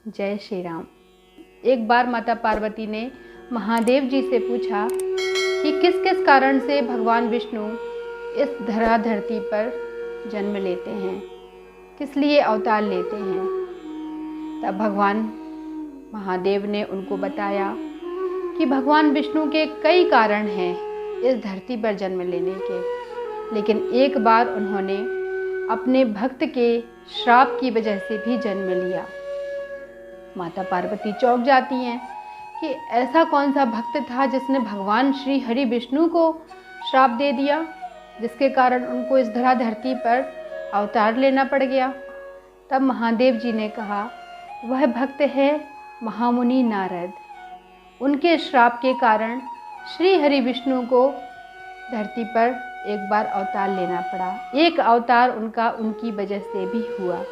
जय श्री राम। एक बार माता पार्वती ने महादेव जी से पूछा कि किस किस कारण से भगवान विष्णु इस धराधरती पर जन्म लेते हैं, किस लिए अवतार लेते हैं। तब भगवान महादेव ने उनको बताया कि भगवान विष्णु के कई कारण हैं इस धरती पर जन्म लेने के, लेकिन एक बार उन्होंने अपने भक्त के श्राप की वजह से भी जन्म लिया। माता पार्वती चौंक जाती हैं कि ऐसा कौन सा भक्त था जिसने भगवान श्री हरि विष्णु को श्राप दे दिया, जिसके कारण उनको इस धराधरती पर अवतार लेना पड़ गया। तब महादेव जी ने कहा, वह भक्त है महामुनि नारद। उनके श्राप के कारण श्री हरि विष्णु को धरती पर एक बार अवतार लेना पड़ा। एक अवतार उनकी वजह से भी हुआ।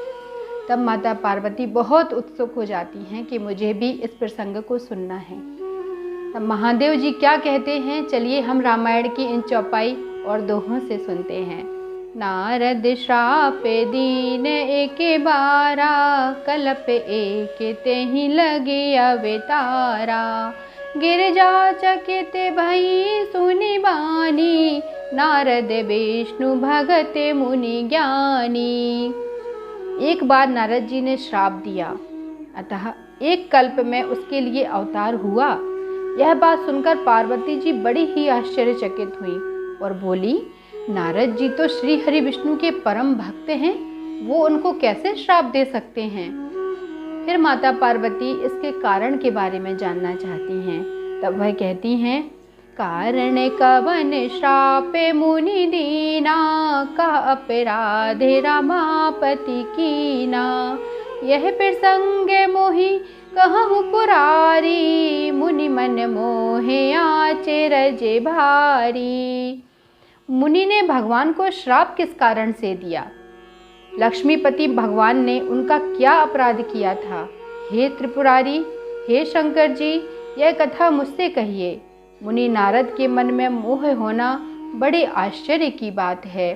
तब माता पार्वती बहुत उत्सुक हो जाती हैं कि मुझे भी इस प्रसंग को सुनना है। तब महादेव जी क्या कहते हैं, चलिए हम रामायण की इन चौपाई और दोहों से सुनते हैं। नारद श्राप दीन एक बारा, कल्प एक तेहि लगे अवतारा। गिरजा चकित भई सुनि बानी, नारद विष्णु भगत मुनि ज्ञानी। एक बार नारद जी ने श्राप दिया, अतः एक कल्प में उसके लिए अवतार हुआ। यह बात सुनकर पार्वती जी बड़ी ही आश्चर्यचकित हुई और बोली, नारद जी तो श्री हरि विष्णु के परम भक्त हैं, वो उनको कैसे श्राप दे सकते हैं। फिर माता पार्वती इसके कारण के बारे में जानना चाहती हैं। तब वह कहती हैं, कारण कवन श्राप मुनि दीना, कह अपराध रमापति कीना। यह प्रसंग मोहि कहूँ पुरारी, मुनि मन मोहे आचरज भारी। मुनि ने भगवान को श्राप किस कारण से दिया? लक्ष्मीपति भगवान ने उनका क्या अपराध किया था? हे त्रिपुरारी, हे शंकर जी, यह कथा मुझसे कहिए। मुनि नारद के मन में मोह होना बड़े आश्चर्य की बात है,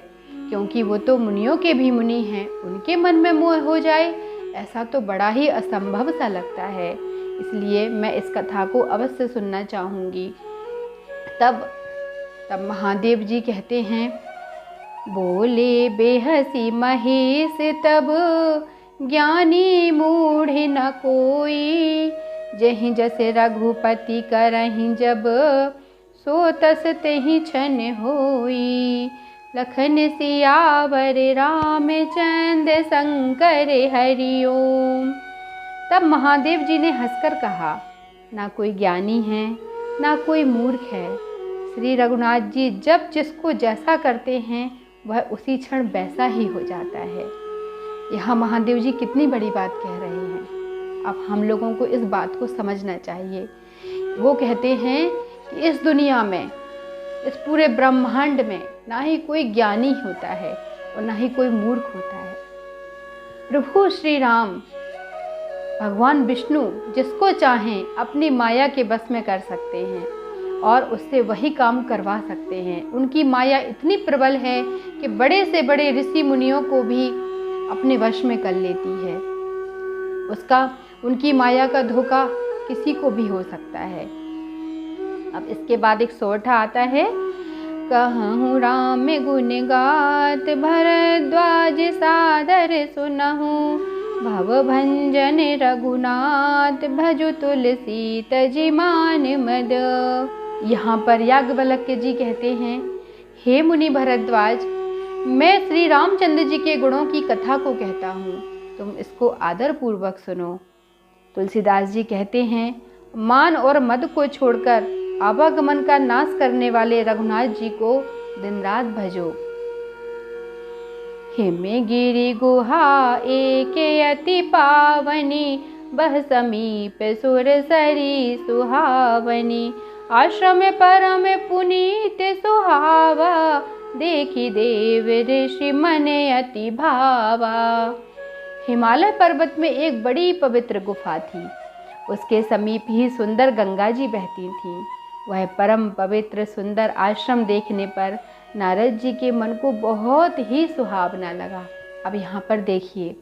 क्योंकि वो तो मुनियों के भी मुनि हैं। उनके मन में मोह हो जाए, ऐसा तो बड़ा ही असंभव सा लगता है। इसलिए मैं इस कथा को अवश्य सुनना चाहूँगी। तब महादेव जी कहते हैं, बोले बेहसी महेश तब, ज्ञानी मूढ़ न कोई। जहीं जैसे रघुपति करहीं जब, सो तस तेहि छन होई। लखन सियावर रामचंद्र शंकर हरि ओम। तब महादेव जी ने हंसकर कहा, ना कोई ज्ञानी है ना कोई मूर्ख है। श्री रघुनाथ जी जब जिसको जैसा करते हैं वह उसी क्षण वैसा ही हो जाता है। यहाँ महादेव जी कितनी बड़ी बात कह रहे हैं। अब हम लोगों को इस बात को समझना चाहिए। वो कहते हैं कि इस दुनिया में, इस पूरे ब्रह्मांड में ना ही कोई ज्ञानी होता है और ना ही कोई मूर्ख होता है। प्रभु श्री राम भगवान विष्णु जिसको चाहें अपनी माया के बस में कर सकते हैं और उससे वही काम करवा सकते हैं। उनकी माया इतनी प्रबल है कि बड़े से बड़े ऋषि मुनियों को भी अपने वश में कर लेती है। उनकी माया का धोखा किसी को भी हो सकता है। अब इसके बाद एक सोठा आता है, कहूँ राम गुण गात, भरद्वाज सादर सुनहूँ। भव भंजन रघुनाथ, भजु तुलसी तजि मान मद। यहाँ पर याज्ञवल्क्य जी कहते हैं, हे मुनि भरद्वाज, मैं श्री रामचंद्र जी के गुणों की कथा को कहता हूँ, तुम इसको आदर पूर्वक सुनो। तुलसीदास जी कहते हैं, मान और मद को छोड़कर आवागमन का नाश करने वाले रघुनाथ जी को दिन रात भजो। हिमे गिरि गुहा एक अति पावनी, बह समीप सुर सरी सुहावनी। आश्रम परम पुनीत सुहावा, देखी देव ऋषि मन अति भावा। हिमालय पर्वत में एक बड़ी पवित्र गुफा थी। उसके समीप ही सुंदर गंगा जी बहती थीं। वह परम पवित्र सुंदर आश्रम देखने पर नारद जी के मन को बहुत ही सुहावना लगा। अब यहाँ पर देखिए,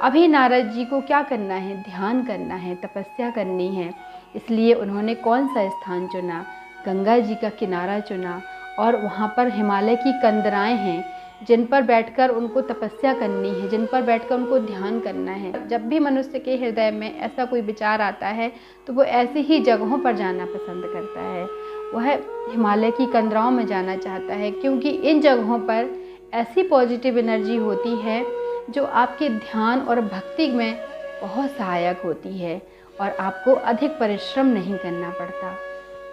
अभी नारद जी को क्या करना है, ध्यान करना है, तपस्या करनी है। इसलिए उन्होंने कौन सा स्थान चुना, गंगा जी का किनारा चुना। और वहाँ पर हिमालय की कंदराएं हैं जिन पर बैठकर उनको तपस्या करनी है, जिन पर बैठकर उनको ध्यान करना है। जब भी मनुष्य के हृदय में ऐसा कोई विचार आता है तो वो ऐसी ही जगहों पर जाना पसंद करता है। वह हिमालय की कंदराओं में जाना चाहता है, क्योंकि इन जगहों पर ऐसी पॉजिटिव एनर्जी होती है जो आपके ध्यान और भक्ति में बहुत सहायक होती है और आपको अधिक परिश्रम नहीं करना पड़ता,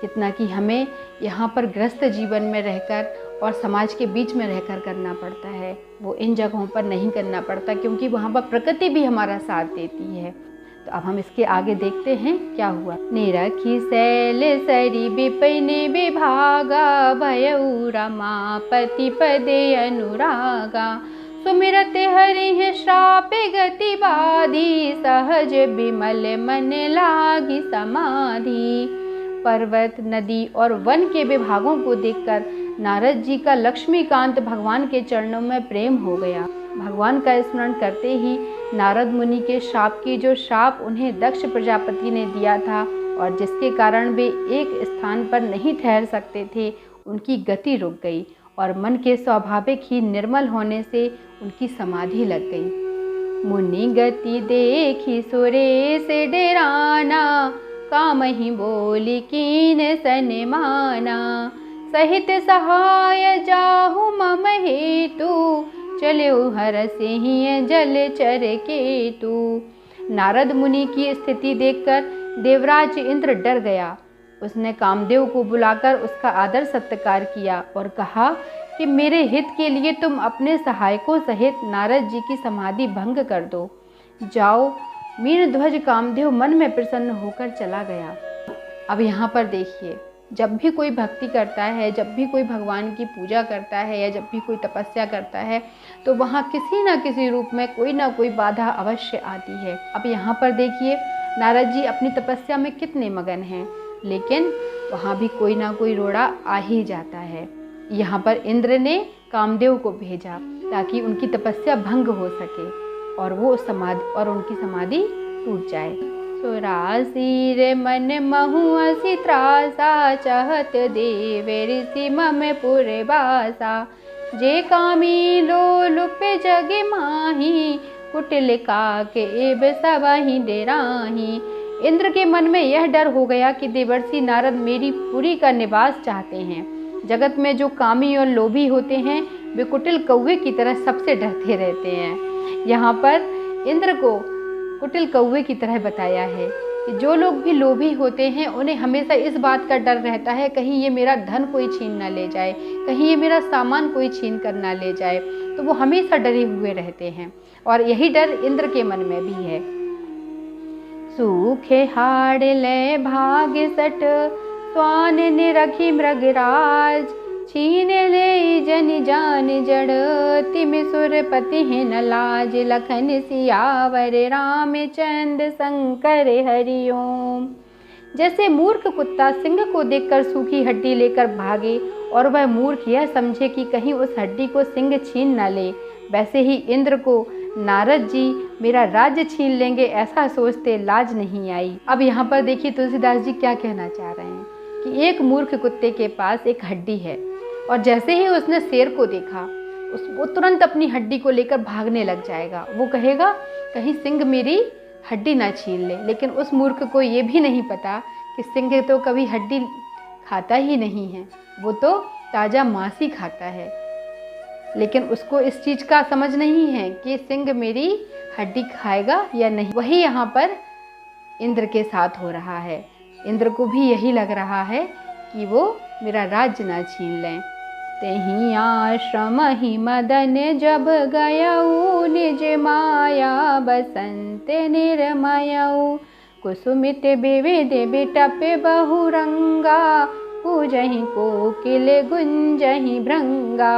जितना कि हमें यहाँ पर ग्रस्त जीवन में रहकर और समाज के बीच में रहकर करना पड़ता है। वो इन जगहों पर नहीं करना पड़ता, क्योंकि वहाँ पर प्रकृति भी हमारा साथ देती है। तो अब हम इसके आगे देखते हैं क्या हुआ। निरखी शैल सरी विपिन विभागा, भयउ रमापति पदे अनुरागा। सुमिरत हरि श्राप गति बाधी, सहज विमल मन लागी समाधि। पर्वत, नदी और वन के विभागों को देखकर नारद जी का लक्ष्मीकांत भगवान के चरणों में प्रेम हो गया। भगवान का स्मरण करते ही नारद मुनि के श्राप उन्हें दक्ष प्रजापति ने दिया था और जिसके कारण वे एक स्थान पर नहीं ठहर सकते थे, उनकी गति रुक गई और मन के स्वाभाविक ही निर्मल होने से उनकी समाधि लग गई। मुनि गति देखी सुरेश डेराना, कामहि बोली कीन सनमाना। सहित सहाय जाहु मम हेतु, चलो हरसिहि जलचर केतु। नारद मुनि की स्थिति देखकर देवराज इंद्र डर गया। उसने कामदेव को बुलाकर उसका आदर सत्कार किया और कहा कि मेरे हित के लिए तुम अपने सहायकों सहित नारद जी की समाधि भंग कर दो। जाओ। मीनध्वज कामदेव मन में प्रसन्न होकर चला गया। अब यहाँ पर देखिए, जब भी कोई भक्ति करता है, जब भी कोई भगवान की पूजा करता है या जब भी कोई तपस्या करता है, तो वहाँ किसी न किसी रूप में कोई ना कोई बाधा अवश्य आती है। अब यहाँ पर देखिए, नारद जी अपनी तपस्या में कितने मगन हैं, लेकिन वहाँ भी कोई ना कोई रोड़ा आ ही जाता है। यहाँ पर इंद्र ने कामदेव को भेजा ताकि उनकी तपस्या भंग हो सके और उनकी समाधि टूट जाए। सुरासीर मन महु असी त्रासा, चाहत देवे ऋषि मम पुर बासा। जे कामी लोलुप जग माही, कुटिल काके एब सबहि डेराही। इंद्र के मन में यह डर हो गया कि देवर्षि नारद मेरी पुरी का निवास चाहते हैं। जगत में जो कामी और लोभी होते हैं वे कुटिल कौवे की तरह सबसे डरते रहते हैं। यहाँ पर इंद्र को कुटिल कौवे की तरह बताया है कि जो लोग भी लोभी होते हैं उन्हें हमेशा इस बात का डर रहता है कहीं ये मेरा धन कोई छीन ना ले जाए, कहीं ये मेरा सामान कोई छीन कर ना ले जाए। तो वो हमेशा डरे हुए रहते हैं और यही डर इंद्र के मन में भी है। सूखे हाड़ ले भाग सट, स्वान निरखी मृगराज। छीन ले जन जान जड़, तिम सुरपति न लाज। लखन सियावर रामचंद्र शंकर हरिओम। जैसे मूर्ख कुत्ता सिंह को देखकर सूखी हड्डी लेकर भागे और वह मूर्ख यह समझे कि कहीं उस हड्डी को सिंह छीन न ले, वैसे ही इंद्र को नारद जी मेरा राज्य छीन लेंगे ऐसा सोचते लाज नहीं आई। अब यहाँ पर देखिए तुलसीदास जी क्या कहना चाह रहे हैं कि एक मूर्ख कुत्ते के पास एक हड्डी है और जैसे ही उसने शेर को देखा वो तुरंत अपनी हड्डी को लेकर भागने लग जाएगा। वो कहेगा कहीं सिंह मेरी हड्डी ना छीन ले। लेकिन उस मूर्ख को ये भी नहीं पता कि सिंह तो कभी हड्डी खाता ही नहीं है, वो तो ताज़ा मांस ही खाता है। लेकिन उसको इस चीज़ का समझ नहीं है कि सिंह मेरी हड्डी खाएगा या नहीं। वही यहाँ पर इंद्र के साथ हो रहा है। इंद्र को भी यही लग रहा है कि वो मेरा राज्य ना छीन लें। तेहि आश्रम ही मदन जब गयऊ, निज माया बसंत निर्मयऊ। कुसुमित विविध बिटप बहुरंगा, पूजहि कोकिल गुंजहि भृंगा।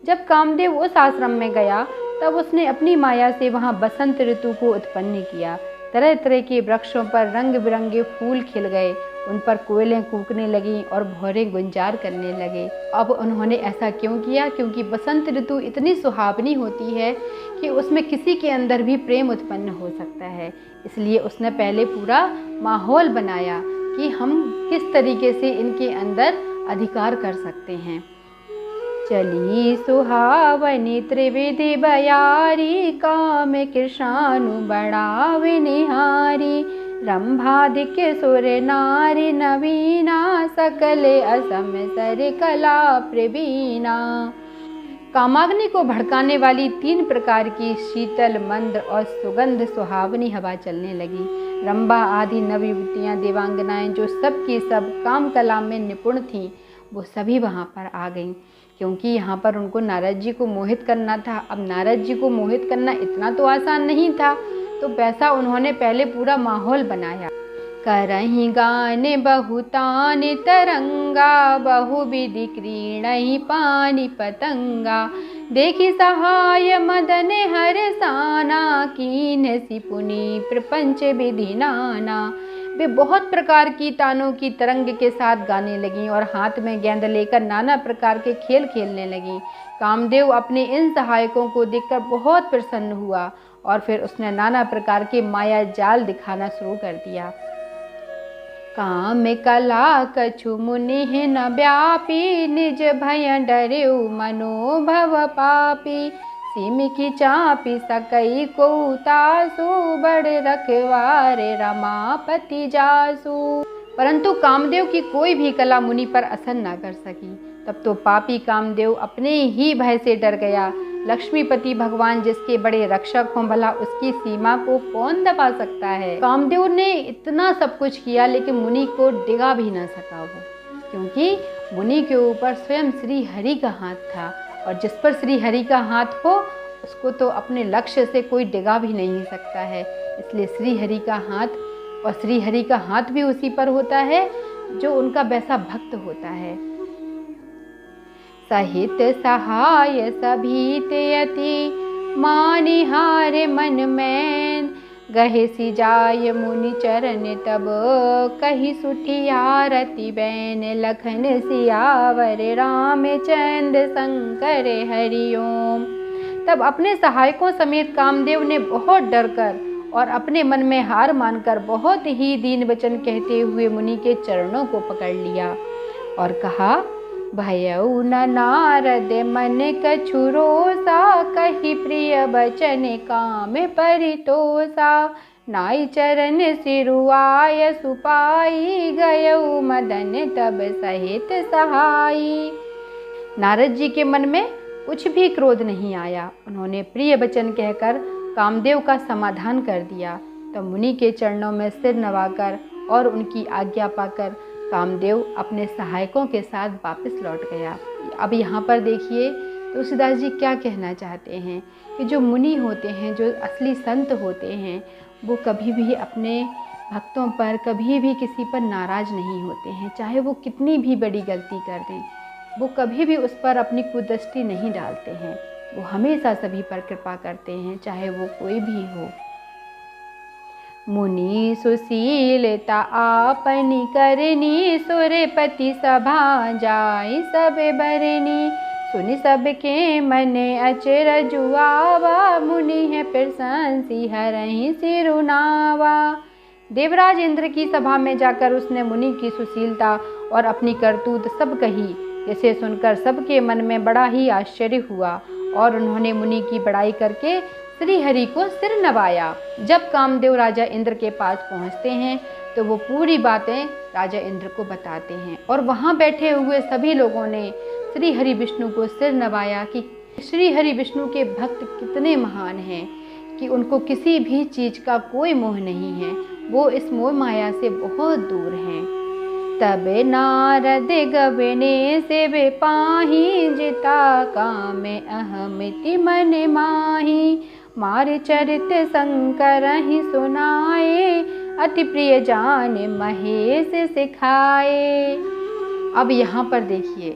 जब कामदेव उस आश्रम में गया तब उसने अपनी माया से वहाँ बसंत ऋतु को उत्पन्न किया। तरह तरह के वृक्षों पर रंग बिरंगे फूल खिल गए, उन पर कोयलें कूकने लगीं और भौरे गुंजार करने लगे। अब उन्होंने ऐसा क्यों किया? क्योंकि बसंत ऋतु इतनी सुहावनी होती है कि उसमें किसी के अंदर भी प्रेम उत्पन्न हो सकता है। इसलिए उसने पहले पूरा माहौल बनाया कि हम किस तरीके से इनके अंदर अधिकार कर सकते हैं। चली सुहावनी त्रिविधि बयारी, काम कृष्णानु बढ़ावे निहारी। रंभादिक सुर नारी नवीना, सकले असम सर कला प्रवीणा। कामाग्नि को भड़काने वाली 3 प्रकार की शीतल, मंद और सुगंध सुहावनी हवा चलने लगी। रंभा आदि नवयुवतियाँ देवांगनाएं जो सब की सब काम कला में निपुण थीं, वो सभी वहाँ पर आ गईं, क्योंकि यहाँ पर उनको नारद जी को मोहित करना था। अब नारद जी को मोहित करना इतना तो आसान नहीं था, तो वैसा उन्होंने पहले पूरा माहौल बनाया। करहि गान बहुतान तरंगा, बहुविधि क्रीणहि पानी पतंगा। देखी सहाय मदन हरसाना, कीन्ह सिपुनि प्रपंच विधि नाना। वे बहुत प्रकार की तानों की तरंग के साथ गाने लगीं और हाथ में गेंद लेकर नाना प्रकार के खेल खेलने लगीं। कामदेव अपने इन सहायकों को देखकर बहुत प्रसन्न हुआ और फिर उसने नाना प्रकार के माया जाल दिखाना शुरू कर दिया। काम कला कछु मुनि न व्यापी, निज भय डरेउ मनोभव पापी। सिम की चापी सकई को तासु, बड़ रखवारे रमापति जासु। परंतु कामदेव की कोई भी कला मुनि पर असर न कर सकी। तब तो पापी कामदेव अपने ही भय से डर गया। लक्ष्मीपति भगवान जिसके बड़े रक्षक हों, भला उसकी सीमा को कौन दबा सकता है। कामदेव ने इतना सब कुछ किया लेकिन मुनि को डिगा भी ना सका वो, क्योंकि मुनि के ऊपर स्वयं श्री हरि का हाथ था और जिस पर श्री हरि का हाथ हो उसको तो अपने लक्ष्य से कोई डिगा भी नहीं सकता है। इसलिए श्री हरि का हाथ, और श्री हरि का हाथ भी उसी पर होता है जो उनका वैसा भक्त होता है। सहित सहाय सभीत यति, मानिहारे मन में। गहे सी जाय मुनि चरण तब, कही सुठी आरती बैन। लखन सियावर रामचंद्र शंकर हरिओम। तब अपने सहायकों समेत कामदेव ने बहुत डरकर और अपने मन में हार मानकर बहुत ही दीन वचन कहते हुए मुनि के चरणों को पकड़ लिया और कहा, भयउ न नारद मन कछु रोसा। कही प्रिय बचन काम परितोषा। नाई चरण सिरुआय सुपाई, गयउ मदन तब सहित सहाई। नारद जी के मन में कुछ भी क्रोध नहीं आया। उन्होंने प्रिय वचन कहकर कामदेव का समाधान कर दिया। तब मुनि के चरणों में सिर नवाकर और उनकी आज्ञा पाकर कामदेव अपने सहायकों के साथ वापस लौट गया। अब यहाँ पर देखिए तुलसीदास जी क्या कहना चाहते हैं कि जो मुनि होते हैं, जो असली संत होते हैं, वो कभी भी अपने भक्तों पर, कभी भी किसी पर नाराज़ नहीं होते हैं। चाहे वो कितनी भी बड़ी गलती कर दें, वो कभी भी उस पर अपनी कुदृष्टि नहीं डालते हैं। वो हमेशा सभी पर कृपा करते हैं, चाहे वो कोई भी हो। मुनि सुशीलता आपनी करनी, सुरपति सभा जाई सब बरनी। सुनि सबके मन अचरज आवा, मुनि है प्रशंसी हरहि सिरुनावा। देवराज इंद्र की सभा में जाकर उसने मुनि की सुशीलता और अपनी करतूत सब कही, जिसे सुनकर सबके मन में बड़ा ही आश्चर्य हुआ और उन्होंने मुनि की बड़ाई करके श्री हरि को सिर नवाया। जब कामदेव राजा इंद्र के पास पहुंचते हैं तो वो पूरी बातें राजा इंद्र को बताते हैं और वहां बैठे हुए सभी लोगों ने श्री हरि विष्णु को सिर नवाया कि श्री हरि विष्णु के भक्त कितने महान हैं कि उनको किसी भी चीज़ का कोई मोह नहीं है, वो इस मोह माया से बहुत दूर हैं। तब नारद गबने से वे पाही, जिता काम अहमिति मन माही। मार चरित शंकर ही सुनाए, अति प्रिय जान महेश सिखाए। अब यहाँ पर देखिए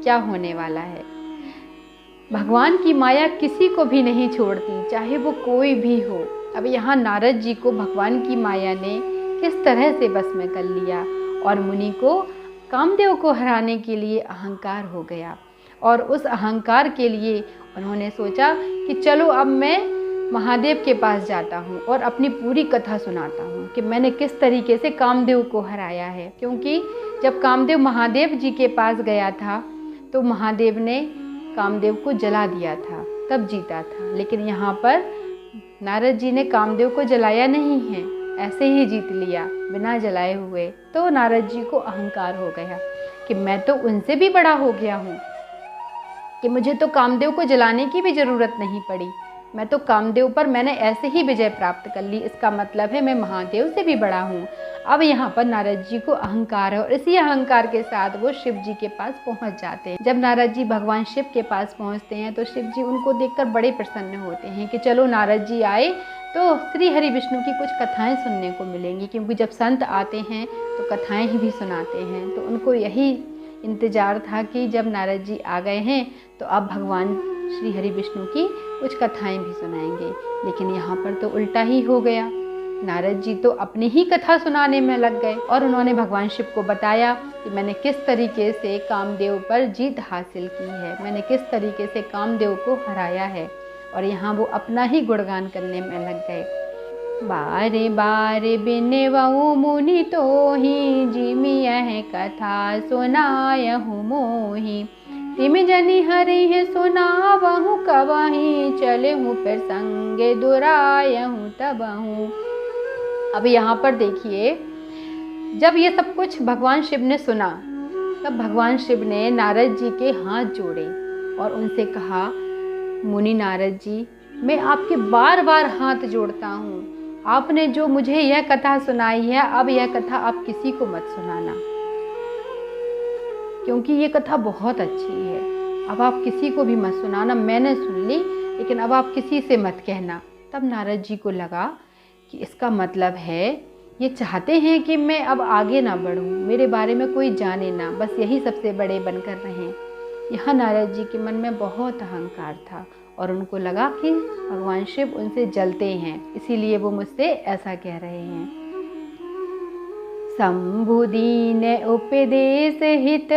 क्या होने वाला है। भगवान की माया किसी को भी नहीं छोड़ती, चाहे वो कोई भी हो। अब यहाँ नारद जी को भगवान की माया ने किस तरह से बस में कर लिया और मुनि को, कामदेव को हराने के लिए अहंकार हो गया। और उस अहंकार के लिए उन्होंने सोचा कि चलो अब मैं महादेव के पास जाता हूँ और अपनी पूरी कथा सुनाता हूँ कि मैंने किस तरीके से कामदेव को हराया है। क्योंकि जब कामदेव महादेव जी के पास गया था तो महादेव ने कामदेव को जला दिया था, तब जीता था। लेकिन यहाँ पर नारद जी ने कामदेव को जलाया नहीं है, ऐसे ही जीत लिया बिना जलाए हुए। तो नारद जी को अहंकार हो गया कि मैं तो उनसे भी बड़ा हो गया हूँ, कि मुझे तो कामदेव को जलाने की भी ज़रूरत नहीं पड़ी, मैं तो कामदेव पर मैंने ऐसे ही विजय प्राप्त कर ली, इसका मतलब है मैं महादेव से भी बड़ा हूँ। अब यहाँ पर नारद जी को अहंकार है और इसी अहंकार के साथ वो शिव जी के पास पहुँच जाते हैं। जब नारद जी भगवान शिव के पास पहुँचते हैं तो शिव जी उनको देखकर बड़े प्रसन्न होते हैं कि चलो नारद जी आए तो श्री हरि विष्णु की कुछ कथाएं सुनने को मिलेंगी, क्योंकि जब संत आते हैं तो कथाएं ही भी सुनाते हैं। तो उनको यही इंतज़ार था कि जब नारद जी आ गए हैं तो अब भगवान श्री हरि विष्णु की कुछ कथाएं भी सुनाएंगे। लेकिन यहाँ पर तो उल्टा ही हो गया, नारद जी तो अपनी ही कथा सुनाने में लग गए और उन्होंने भगवान शिव को बताया कि मैंने किस तरीके से कामदेव पर जीत हासिल की है, मैंने किस तरीके से कामदेव को हराया है। और यहाँ वो अपना ही गुणगान करने में लग गए। बारे बारे बिनवऊ मुनि तो ही जिमि यह कथा सुनायहु मोहि, तिम जनि हरि है सुनावहु कबहि, चलहु फिर संगे दुरायहु तबहु। अब यहाँ पर देखिए, जब ये सब कुछ भगवान शिव ने सुना तब भगवान शिव ने नारद जी के हाथ जोड़े और उनसे कहा, मुनि नारद जी, मैं आपके बार बार हाथ जोड़ता हूँ, आपने जो मुझे यह कथा सुनाई है अब यह कथा आप किसी को मत सुनाना, क्योंकि ये कथा बहुत अच्छी है। अब आप किसी को भी मत सुनाना, मैंने सुन ली लेकिन अब आप किसी से मत कहना। तब नारद जी को लगा कि इसका मतलब है ये चाहते हैं कि मैं अब आगे ना बढ़ूं, मेरे बारे में कोई जाने ना, बस यही सबसे बड़े बनकर रहें। यहाँ नारद जी के मन में बहुत अहंकार था और उनको लगा कि भगवान शिव उनसे जलते हैं, इसीलिए वो मुझसे ऐसा कह रहे हैं। शंभु दीन उपदेश हित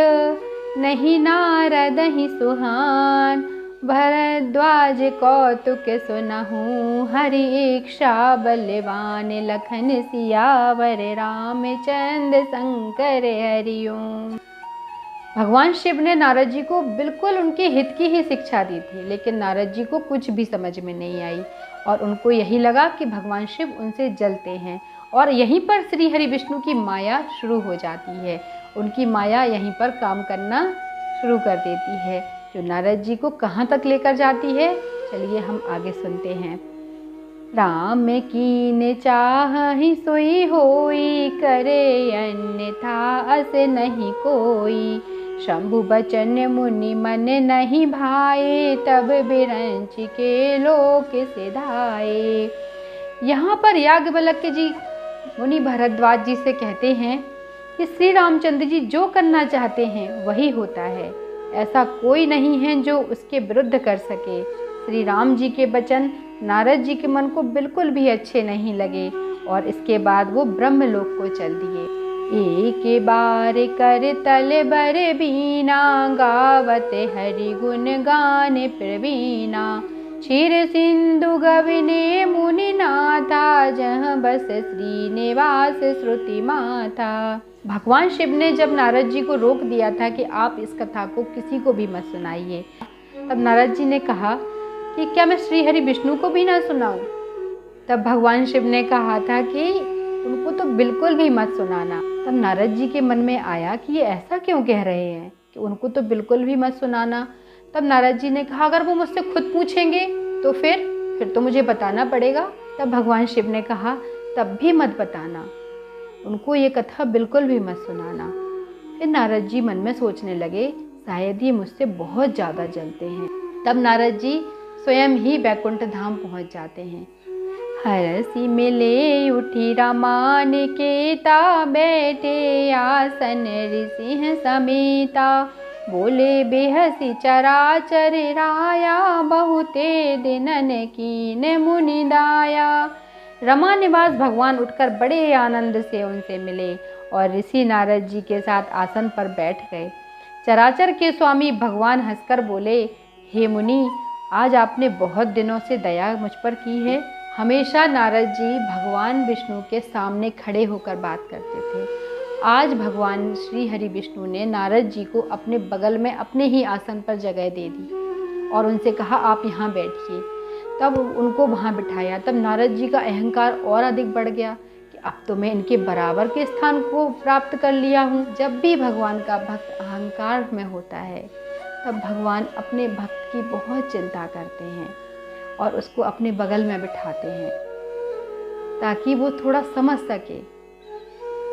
नहीं नारद ही सुहान, भरद्वाज कौतुक सुनहु हरि इच्छा बलवान, लखन सियावर रामचंद्र शंकर हरिओम। भगवान शिव ने नारद जी को बिल्कुल उनके हित की ही शिक्षा दी थी, लेकिन नारद जी को कुछ भी समझ में नहीं आई और उनको यही लगा कि भगवान शिव उनसे जलते हैं। और यहीं पर श्री हरि विष्णु की माया शुरू हो जाती है, उनकी माया यहीं पर काम करना शुरू कर देती है, जो नारद जी को कहाँ तक लेकर जाती है, चलिए हम आगे सुनते हैं। राम कीन चाहि सोई होई, करे अन्यथा अस नहीं कोई, शंभु बचन मुनि मन नहीं भाए, तब बिरंच के लोक सिधाए। यहाँ पर याज्ञवल्क्य जी मुनि भरद्वाज जी से कहते हैं कि श्री रामचंद्र जी जो करना चाहते हैं वही होता है, ऐसा कोई नहीं है जो उसके विरुद्ध कर सके। श्री राम जी के वचन नारद जी के मन को बिल्कुल भी अच्छे नहीं लगे और इसके बाद वो ब्रह्मलोक को चल दिए। एक बार कर तल बर बीना, गावत हरि गुण गान प्रवीणा, क्षीर सिंधु गविने मुनि नाथा, जहाँ बस श्रीनिवास श्रुति माथा। भगवान शिव ने जब नारद जी को रोक दिया था कि आप इस कथा को किसी को भी मत सुनाइए, तब नारद जी ने कहा कि क्या मैं श्री हरि विष्णु को भी ना सुनाऊं? तब भगवान शिव ने कहा था कि उनको तो बिल्कुल भी मत सुनाना। तब नारद जी के मन में आया कि ये ऐसा क्यों कह रहे हैं कि उनको तो बिल्कुल भी मत सुनाना। तब नारद जी ने कहा, अगर वो मुझसे खुद पूछेंगे तो फिर तो मुझे बताना पड़ेगा। तब भगवान शिव ने कहा, तब भी मत बताना, उनको ये कथा बिल्कुल भी मत सुनाना। फिर नारद जी मन में सोचने लगे, शायद ये मुझसे बहुत ज़्यादा जलते हैं। तब नारद जी स्वयं ही वैकुंठ धाम पहुंच जाते हैं। हरसी मिले उठी रामान केता, बैठे आसन ऋषि समेता, बोले बेहसी चराचर राया, बहुते दिनन कीन मुनि दाया। रमा निवास भगवान उठकर बड़े आनंद से उनसे मिले और ऋषि नारद जी के साथ आसन पर बैठ गए। चराचर के स्वामी भगवान हंसकर बोले, हे मुनि, आज आपने बहुत दिनों से दया मुझ पर की है। हमेशा नारद जी भगवान विष्णु के सामने खड़े होकर बात करते थे। आज भगवान श्री हरि विष्णु ने नारद जी को अपने बगल में अपने ही आसन पर जगह दे दी और उनसे कहा, आप यहाँ बैठिए। तब उनको वहाँ बिठाया। तब नारद जी का अहंकार और अधिक बढ़ गया कि अब तो मैं इनके बराबर के स्थान को प्राप्त कर लिया हूँ। जब भी भगवान का भक्त अहंकार में होता है तब भगवान अपने भक्त की बहुत चिंता करते हैं और उसको अपने बगल में बिठाते हैं ताकि वो थोड़ा समझ सके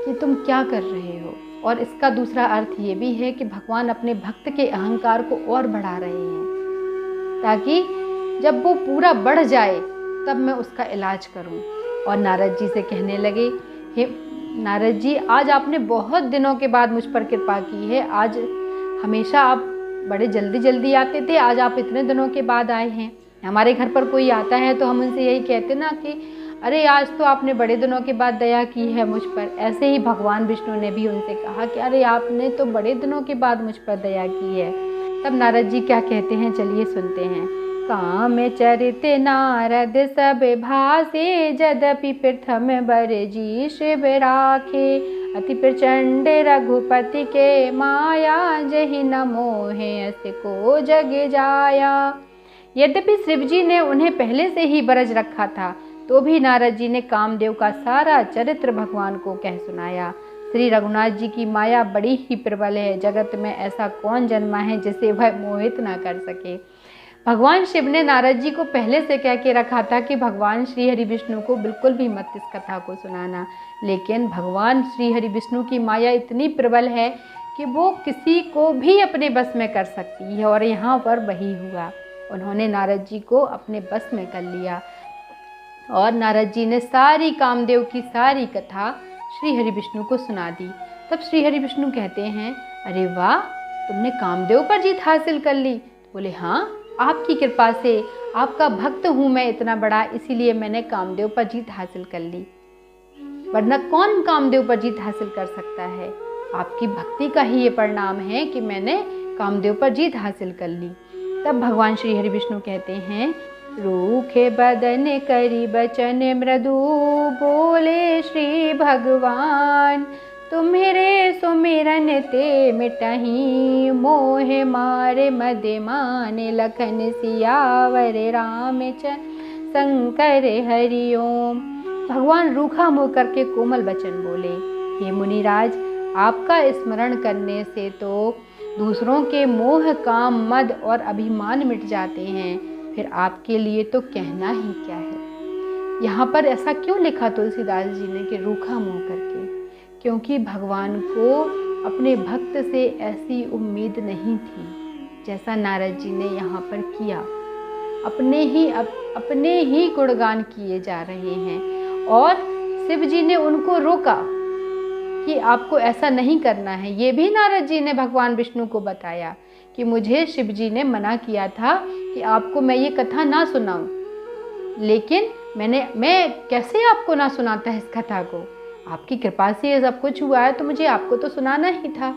कि तुम क्या कर रहे हो। और इसका दूसरा अर्थ ये भी है कि भगवान अपने भक्त के अहंकार को और बढ़ा रहे हैं ताकि जब वो पूरा बढ़ जाए तब मैं उसका इलाज करूं। और नारद जी से कहने लगे, हे नारद जी, आज आपने बहुत दिनों के बाद मुझ पर कृपा की है। आज हमेशा आप बड़े जल्दी जल्दी आते थे, आज आप इतने दिनों के बाद आए हैं। हमारे घर पर कोई आता है तो हम उनसे यही कहते ना कि अरे आज तो आपने बड़े दिनों के बाद दया की है मुझ पर। ऐसे ही भगवान विष्णु ने भी उनसे कहा कि अरे आपने तो बड़े दिनों के बाद मुझ पर दया की है। तब नारद जी क्या कहते हैं, चलिए सुनते हैं। काम चरित नारद सब भासे, जदपि प्रथम बर जी शिव राखे। अति प्रचंड रघुपति के माया, जहि न मोहे अस को जग जाया। यद्यपि शिव जी ने उन्हें पहले से ही बरज रखा था तो भी नारद जी ने कामदेव का सारा चरित्र भगवान को कह सुनाया। श्री रघुनाथ जी की माया बड़ी ही प्रबल है। जगत में ऐसा कौन जन्मा है जिसे वह मोहित ना कर सके। भगवान शिव ने नारद जी को पहले से कह के रखा था कि भगवान श्री हरि विष्णु को बिल्कुल भी मत इस कथा को सुनाना, लेकिन भगवान श्री हरि विष्णु की माया इतनी प्रबल है कि वो किसी को भी अपने बस में कर सकती है। और यहाँ पर वही हुआ, उन्होंने नारद जी को अपने बस में कर लिया और नारद जी ने सारी कामदेव की सारी कथा श्री हरि विष्णु को सुना दी। तब श्री हरि विष्णु कहते हैं, अरे वाह, तुमने कामदेव पर जीत हासिल कर ली। बोले, हाँ, आपकी कृपा से, आपका भक्त हूँ मैं इतना बड़ा, इसीलिए मैंने कामदेव पर जीत हासिल कर ली, वरना कौन कामदेव पर जीत हासिल कर सकता है। आपकी भक्ति का ही ये परिणाम है कि मैंने कामदेव पर जीत हासिल कर ली। तब भगवान श्री हरि विष्णु कहते हैं, रूखे बदन करी बचन मृदु, बोले श्री भगवान, तुम्हेरे सुमिरन ते मिटही, मोह मारे मद माने, लखन सियावर रामचंद्र शंकर हरिओम। भगवान रूखा मुँह करके कोमल वचन बोले, हे मुनिराज, आपका स्मरण करने से तो दूसरों के मोह, काम, मद और अभिमान मिट जाते हैं, फिर आपके लिए तो कहना ही क्या है। यहाँ पर ऐसा क्यों लिखा तुलसीदास जी ने कि रूखा मुँह करके? क्योंकि भगवान को अपने भक्त से ऐसी उम्मीद नहीं थी जैसा नारद जी ने यहाँ पर किया। अपने ही गुणगान किए जा रहे हैं और शिव जी ने उनको रोका कि आपको ऐसा नहीं करना है। ये भी नारद जी ने भगवान विष्णु को बताया कि मुझे शिव जी ने मना किया था कि आपको मैं ये कथा ना सुनाऊं, लेकिन मैं कैसे आपको ना सुनाता इस कथा को। आपकी कृपा से ये सब कुछ हुआ है तो मुझे आपको तो सुनाना ही था।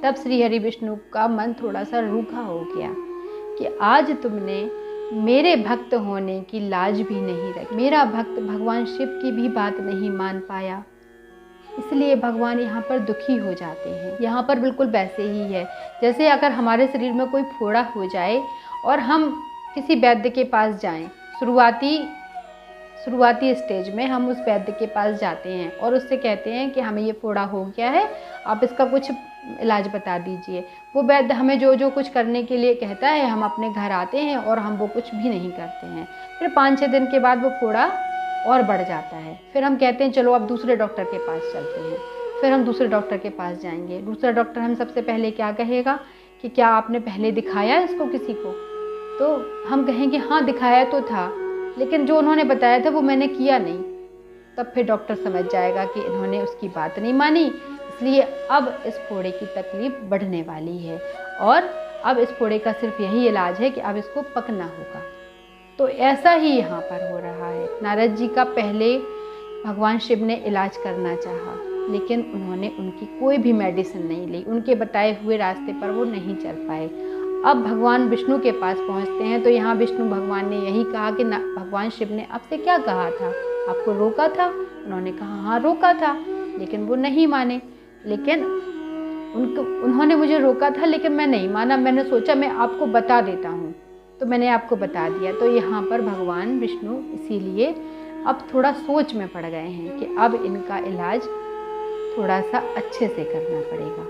तब श्री हरि विष्णु का मन थोड़ा सा रूखा हो गया कि आज तुमने मेरे भक्त होने की लाज भी नहीं रखी। मेरा भक्त भगवान शिव की भी बात नहीं मान पाया, इसलिए भगवान यहाँ पर दुखी हो जाते हैं। यहाँ पर बिल्कुल वैसे ही है जैसे अगर हमारे शरीर में कोई फोड़ा हो जाए और हम किसी वैद्य के पास जाएं, शुरुआती स्टेज में हम उस वैद्य के पास जाते हैं और उससे कहते हैं कि हमें ये फोड़ा हो गया है, आप इसका कुछ इलाज बता दीजिए। वो वैद्य हमें जो जो कुछ करने के लिए कहता है, हम अपने घर आते हैं और हम वो कुछ भी नहीं करते हैं। फिर 5-6 दिन के बाद वो फोड़ा और बढ़ जाता है। फिर हम कहते हैं चलो अब दूसरे डॉक्टर के पास चलते हैं। फिर हम दूसरे डॉक्टर के पास जाएंगे। दूसरा डॉक्टर हम सबसे पहले क्या कहेगा कि क्या आपने पहले दिखाया इसको किसी को? तो हम कहेंगे हाँ दिखाया तो था, लेकिन जो उन्होंने बताया था वो मैंने किया नहीं। तब फिर डॉक्टर समझ जाएगा कि इन्होंने उसकी बात नहीं मानी, इसलिए अब इस फोड़े की तकलीफ बढ़ने वाली है और अब इस फोड़े का सिर्फ यही इलाज है कि अब इसको पकना होगा। तो ऐसा ही यहाँ पर हो रहा है। नारद जी का पहले भगवान शिव ने इलाज करना चाहा, लेकिन उन्होंने उनकी कोई भी मेडिसिन नहीं ली, उनके बताए हुए रास्ते पर वो नहीं चल पाए। अब भगवान विष्णु के पास पहुंचते हैं तो यहाँ विष्णु भगवान ने यही कहा कि भगवान शिव ने आपसे क्या कहा था, आपको रोका था? उन्होंने कहा हाँ रोका था, लेकिन वो नहीं माने। लेकिन उन्होंने मुझे रोका था लेकिन मैं नहीं माना, मैंने सोचा मैं आपको बता देता हूँ, तो मैंने आपको बता दिया। तो यहाँ पर भगवान विष्णु इसीलिए अब थोड़ा सोच में पड़ गए हैं कि अब इनका इलाज थोड़ा सा अच्छे से करना पड़ेगा।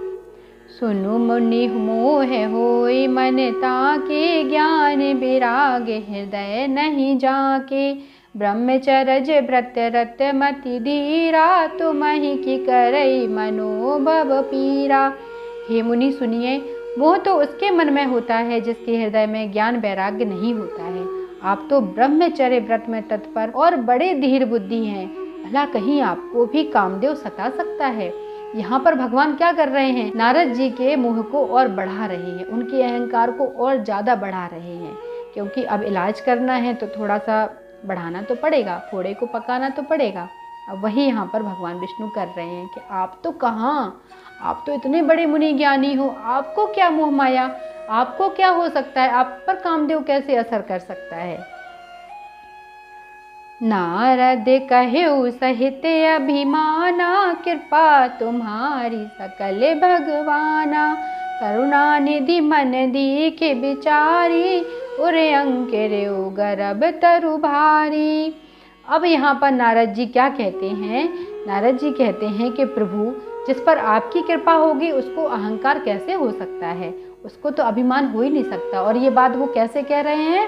सुनु मुनि मोह होई मन ताके, ज्ञान विराग हृदय नहीं जाके, ब्रह्मचर्य व्रत रत मति धीरा, तुमहि की करई मनोभव पीरा। हे मुनि सुनिए, मोह तो उसके मन में होता है जिसके हृदय में ज्ञान वैराग्य नहीं होता है। आप तो ब्रह्मचर्य व्रत में तत्पर और बड़े धीर बुद्धि हैं, भला कहीं आपको भी कामदेव सता सकता है? यहाँ पर भगवान क्या कर रहे हैं? नारद जी के मोह को और बढ़ा रहे हैं, उनके अहंकार को और ज़्यादा बढ़ा रहे हैं, क्योंकि अब इलाज करना है तो थोड़ा सा बढ़ाना तो पड़ेगा, फोड़े को पकाना तो पड़ेगा। अब वही यहाँ पर भगवान विष्णु कर रहे हैं कि आप तो कहाँ, आप तो इतने बड़े मुनि ज्ञानी हो, आपको क्या मोह माया, आपको क्या हो सकता है, आप पर कामदेव कैसे असर कर सकता है? नारद कहेउ सहित अभिमाना, कृपा तुम्हारी सकल भगवाना, करुणा निधि मन दीखे बिचारी, उरे अंकेरे गर्भ तरु भारी। अब यहाँ पर नारद जी क्या कहते हैं? नारद जी कहते हैं कि प्रभु, जिस पर आपकी कृपा होगी उसको अहंकार कैसे हो सकता है, उसको तो अभिमान हो ही नहीं सकता। और ये बात वो कैसे कह रहे हैं?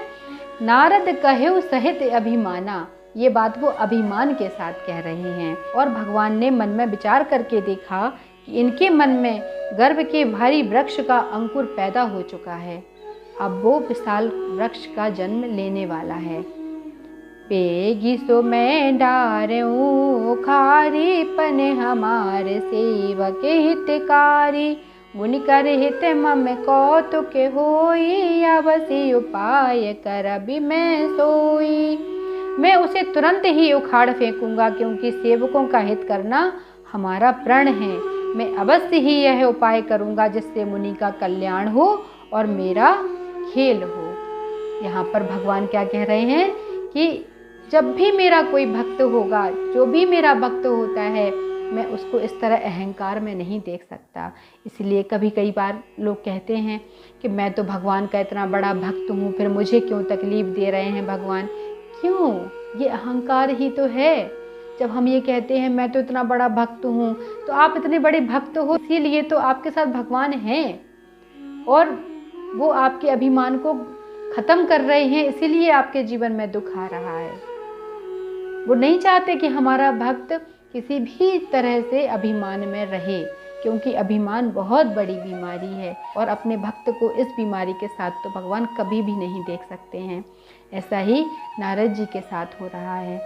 नारद कहेउ सहित अभिमाना, ये बात वो अभिमान के साथ कह रहे हैं। और भगवान ने मन में विचार करके देखा कि इनके मन में गर्भ के भारी वृक्ष का अंकुर पैदा हो चुका है, अब वो विशाल वृक्ष का जन्म लेने वाला है। पेगी सो मैं डारूं खारी, पन हमारे सेवक हितकारी, मुनि कर हित मम कौतुक होई, अवश्य उपाय कर अभी मैं सोई। मैं उसे तुरंत ही उखाड़ फेंकूंगा, क्योंकि सेवकों का हित करना हमारा प्रण है। मैं अवश्य ही यह उपाय करूंगा जिससे मुनि का कल्याण हो और मेरा खेल हो। यहाँ पर भगवान क्या कह रहे हैं कि जब भी मेरा कोई भक्त होगा, जो भी मेरा भक्त होता है, मैं उसको इस तरह अहंकार में नहीं देख सकता। इसलिए कई बार लोग कहते हैं कि मैं तो भगवान का इतना बड़ा भक्त हूँ, फिर मुझे क्यों तकलीफ दे रहे हैं भगवान? क्यों? ये अहंकार ही तो है। जब हम ये कहते हैं मैं तो इतना बड़ा भक्त हूँ, तो आप इतने बड़े भक्त हो, इसीलिए तो आपके साथ भगवान हैं और वो आपके अभिमान को खत्म कर रहे हैं, इसीलिए आपके जीवन में दुख आ रहा है। वो नहीं चाहते कि हमारा भक्त किसी भी तरह से अभिमान में रहे, क्योंकि अभिमान बहुत बड़ी बीमारी है और अपने भक्त को इस बीमारी के साथ तो भगवान कभी भी नहीं देख सकते हैं। ऐसा ही नारद जी के साथ हो रहा है।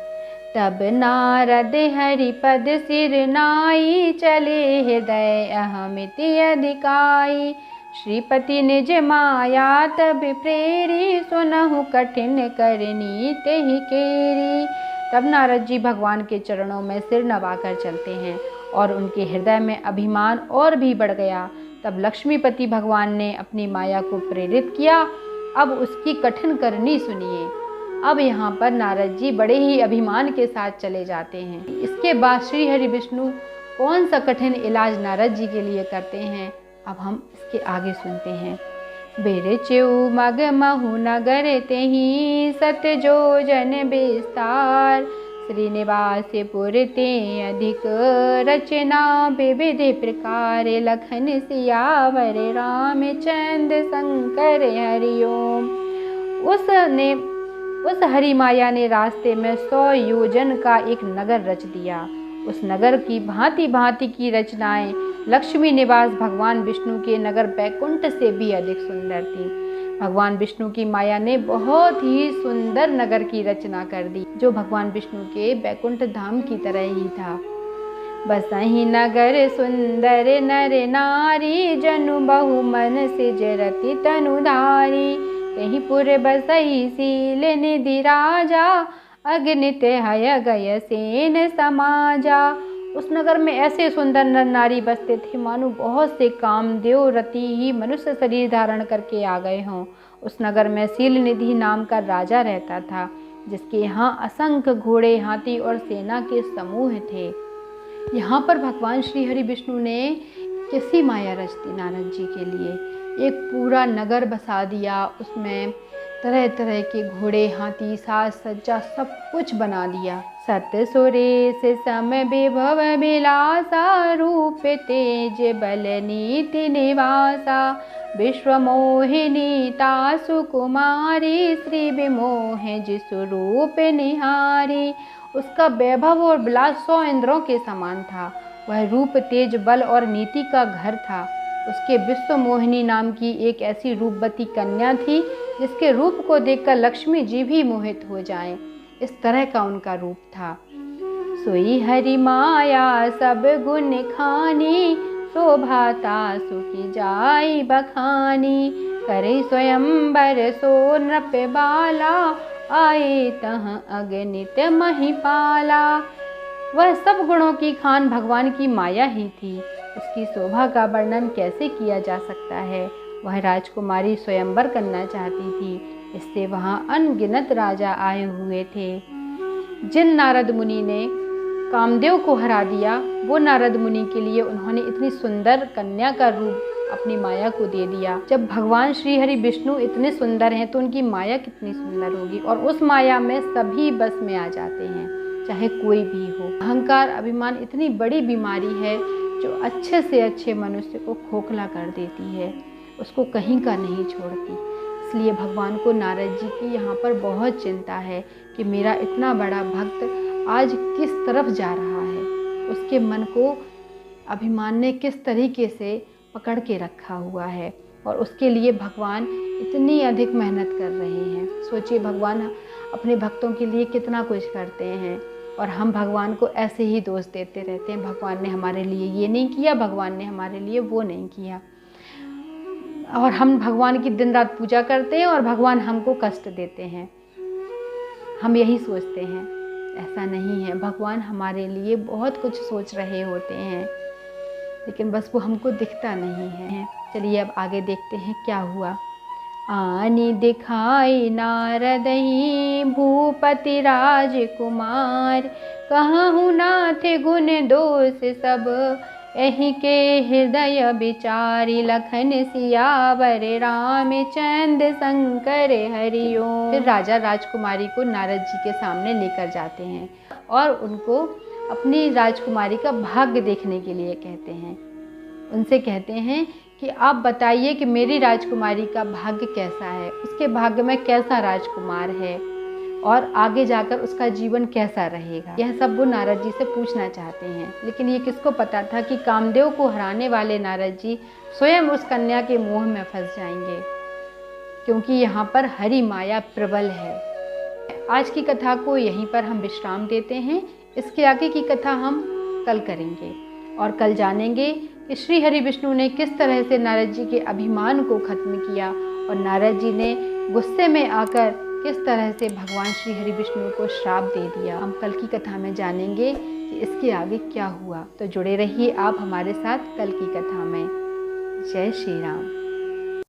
तब नारद हरिपद सिर नाई, चले हृदय अहमिति अधिकाई, श्रीपति निज माया तब प्रेरी, सुनहु कठिन करनी तेहि केरी। तब नारद जी भगवान के चरणों में सिर नवाकर चलते हैं और उनके हृदय में अभिमान और भी बढ़ गया। तब लक्ष्मीपति भगवान ने अपनी माया को प्रेरित किया। अब उसकी कठिन करनी सुनिए। अब यहाँ पर नारद जी बड़े ही अभिमान के साथ चले जाते हैं। इसके बाद श्री हरि विष्णु कौन सा कठिन इलाज नारद जी के लिए करते हैं, अब हम इसके आगे सुनते हैं। बिरचेउ मग महु नगर तेहि, सत जो जन विस्तार, श्रीनिवास पुर ते अधिक रचना, विविध प्रकार लखन सियावर, रामचंद्र शंकर हरिओम। उस हरि माया ने रास्ते में 100 योजन का एक नगर रच दिया। उस नगर की भांति भांति की रचनाएं लक्ष्मी निवास भगवान विष्णु के नगर बैकुंठ से भी अधिक सुंदर थी। भगवान विष्णु की माया ने बहुत ही सुंदर नगर की रचना कर दी, जो भगवान विष्णु के बैकुंठ धाम की तरह ही था। बसहि नगर सुंदर नर नारी, जनु बहु मन सिजरति तनुधारी, तेहि पुर बसहि शील निधि राजा, अगणित हय गय सेन समाजा, उस नगर में ऐसे सुंदर नर नारी बसते थे मानो बहुत से कामदेव रति ही मनुष्य शरीर धारण करके आ गए हों। उस नगर में शीलनिधि नाम का राजा रहता था, जिसके यहाँ असंख्य घोड़े, हाथी और सेना के समूह थे। यहाँ पर भगवान श्री हरि विष्णु ने कैसी माया रच दी नारद जी के लिए। एक पूरा नगर बसा दिया, उसमें तरह तरह के घोड़े, हाथी, साज सज्जा सब कुछ बना दिया। सत्य सुरेश सम विभव विलासा, रूप तेज बल नीति निवासा, विश्व मोहिनी तासु कुमारी, श्री विमोह जिसु रूप निहारी। उसका वैभव और विलास 100 इंद्रों के समान था। वह रूप, तेज, बल और नीति का घर था। उसके विश्व मोहिनी नाम की एक ऐसी रूपवती कन्या थी जिसके रूप को देखकर लक्ष्मी जी भी मोहित हो जाएं। इस तरह का उनका रूप था। सोई हरि माया सब गुण खानी, शोभाता सुखी जाई बखानी, करे स्वयंवर सो नृप बाला, आए तह अगणित महिपाला। वह सब गुणों की खान भगवान की माया ही थी। उसकी शोभा का वर्णन कैसे किया जा सकता है। वह राजकुमारी स्वयंवर करना चाहती थी, इससे वहाँ अनगिनत राजा आए हुए थे। जिन नारद मुनि ने कामदेव को हरा दिया, वो नारद मुनि के लिए उन्होंने इतनी सुंदर कन्या का रूप अपनी माया को दे दिया। जब भगवान श्री हरि विष्णु इतने सुंदर हैं तो उनकी माया कितनी सुंदर होगी। और उस माया में सभी बस में आ जाते हैं, चाहे कोई भी हो। अहंकार, अभिमान इतनी बड़ी बीमारी है जो अच्छे से अच्छे मनुष्य को खोखला कर देती है, उसको कहीं का नहीं छोड़ती। इसलिए भगवान को नारद जी की यहाँ पर बहुत चिंता है कि मेरा इतना बड़ा भक्त आज किस तरफ जा रहा है। उसके मन को अभिमान ने किस तरीके से पकड़ के रखा हुआ है और उसके लिए भगवान इतनी अधिक मेहनत कर रहे हैं। सोचिए, भगवान अपने भक्तों के लिए कितना कुछ करते हैं और हम भगवान को ऐसे ही दोष देते रहते हैं। भगवान ने हमारे लिए ये नहीं किया, भगवान ने हमारे लिए वो नहीं किया। और हम भगवान की दिन रात पूजा करते हैं और भगवान हमको कष्ट देते हैं। हम यही सोचते हैं, ऐसा नहीं है। भगवान हमारे लिए बहुत कुछ सोच रहे होते हैं, लेकिन बस वो हमको दिखता नहीं है। चलिए अब आगे देखते हैं क्या हुआ। आनी दिखाई नारदही, भूपति राजकुमार, कहूँ नाथ गुण दोष सब, एहि के हृदय विचारी, लखन सियावर रामचंद्र शंकर हरिओम। फिर राजा राजकुमारी को नारद जी के सामने लेकर जाते हैं और उनको अपनी राजकुमारी का भाग्य देखने के लिए कहते हैं। उनसे कहते हैं कि आप बताइए कि मेरी राजकुमारी का भाग्य कैसा है, उसके भाग्य में कैसा राजकुमार है और आगे जाकर उसका जीवन कैसा रहेगा। यह सब वो नारद जी से पूछना चाहते हैं। लेकिन ये किसको पता था कि कामदेव को हराने वाले नारद जी स्वयं उस कन्या के मोह में फंस जाएंगे, क्योंकि यहाँ पर हरि माया प्रबल है। आज की कथा को यहीं पर हम विश्राम देते हैं। इसके आगे की कथा हम कल करेंगे और कल जानेंगे कि श्री हरि विष्णु ने किस तरह से नारद जी के अभिमान को खत्म किया और नारद जी ने गुस्से में आकर किस तरह से भगवान श्री हरि विष्णु को श्राप दे दिया। हम कल की कथा में जानेंगे कि इसके आगे क्या हुआ। तो जुड़े रहिए आप हमारे साथ कल की कथा में। जय श्री राम।